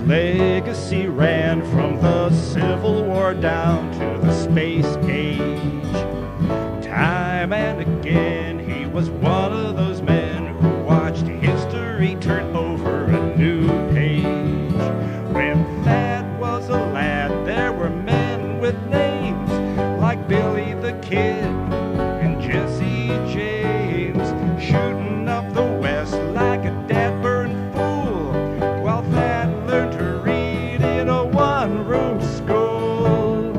legacy ran from the Civil War down to the space age. Time and again, he was one of those men who watched history turn over a new page. When Thad was a lad, there were men with names like Billy the Kid and Jesse James, shooting up the West like a dad-burned fool, while Thad learned to read in a one-room school.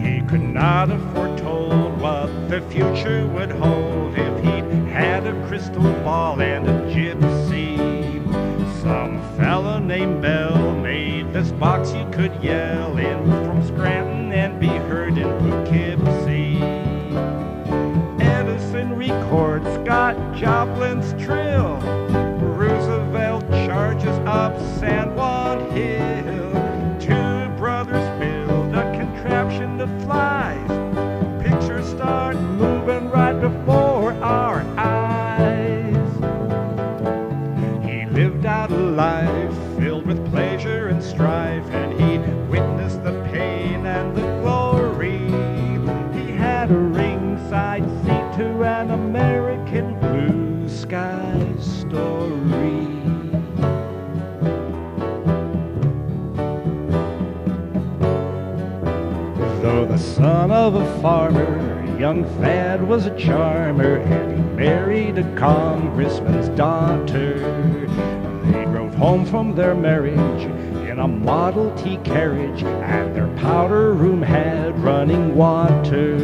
He could not have foretold what the future would hold if he'd had a crystal ball and a gypsy. Some fella named Bell made this box you could yell in from Scranton and be heard in Poughkeepsie. Edison records Scott Joplin's trill. Roosevelt charges up San Juan Hill. Two brothers build a contraption that flies. Pictures start moving right before our eyes. He lived out a life filled with pleasure and strife, and he witnessed the pain and the glory. He had a ringside seat to an American blue sky story. Though the son of a farmer, young Thad was a charmer, and he married a congressman's daughter. They drove home from their marriage in a Model T carriage, and their powder room had running water.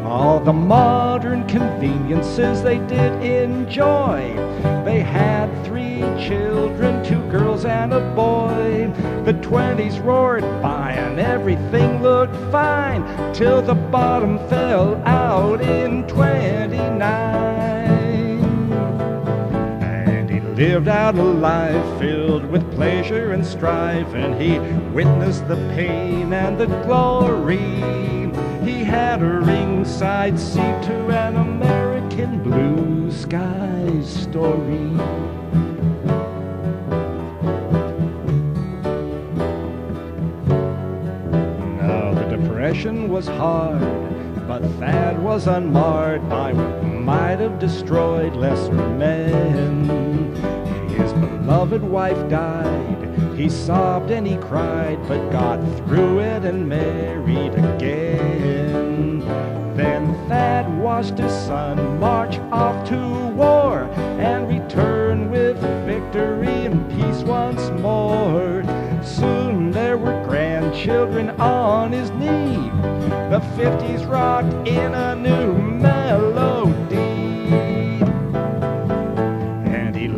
All the modern conveniences they did enjoy. They had 3 children, 2 girls and a boy. The 20s roared by and everything looked fine, till the bottom fell out in 29. And he lived out a life filled with pleasure and strife, and he witnessed the pain and the glory. He had a ringside seat to an American blue sky story. Now the Depression was hard, but Thad was unmarred by what might have destroyed lesser men. His beloved wife died. He sobbed and he cried, but got through it and married again. Then Thad watched his son march off to war and return with victory and peace once more. Soon there were grandchildren on his knee. The 50s rocked in a new melody.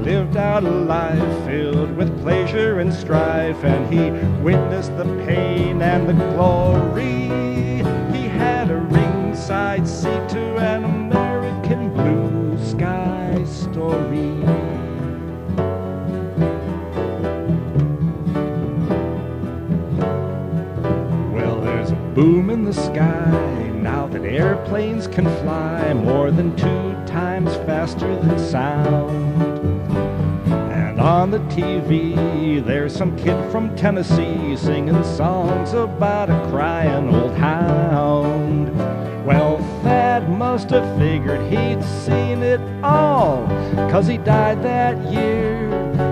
Lived out a life filled with pleasure and strife, and he witnessed the pain and the glory. He had a ringside seat to an American blue sky story. Well, there's a boom in the sky now that airplanes can fly more than 2 times faster than sound. On the TV, there's some kid from Tennessee singing songs about a crying old hound. Well, Thad must have figured he'd seen it all, 'cause he died that year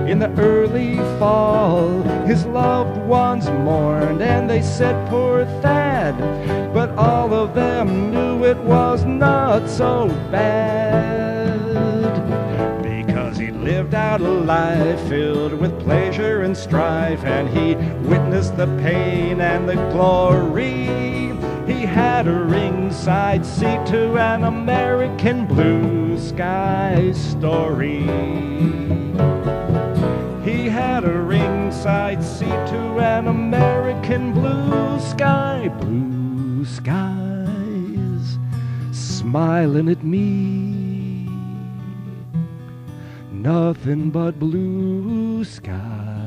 in the early fall. His loved ones mourned and they said, "Poor Thad," but all of them knew it was not so bad. He lived out a life filled with pleasure and strife, and he witnessed the pain and the glory. He had a ringside seat to an American blue sky story. He had a ringside seat to an American blue skies, smiling at me. Nothing but blue skies.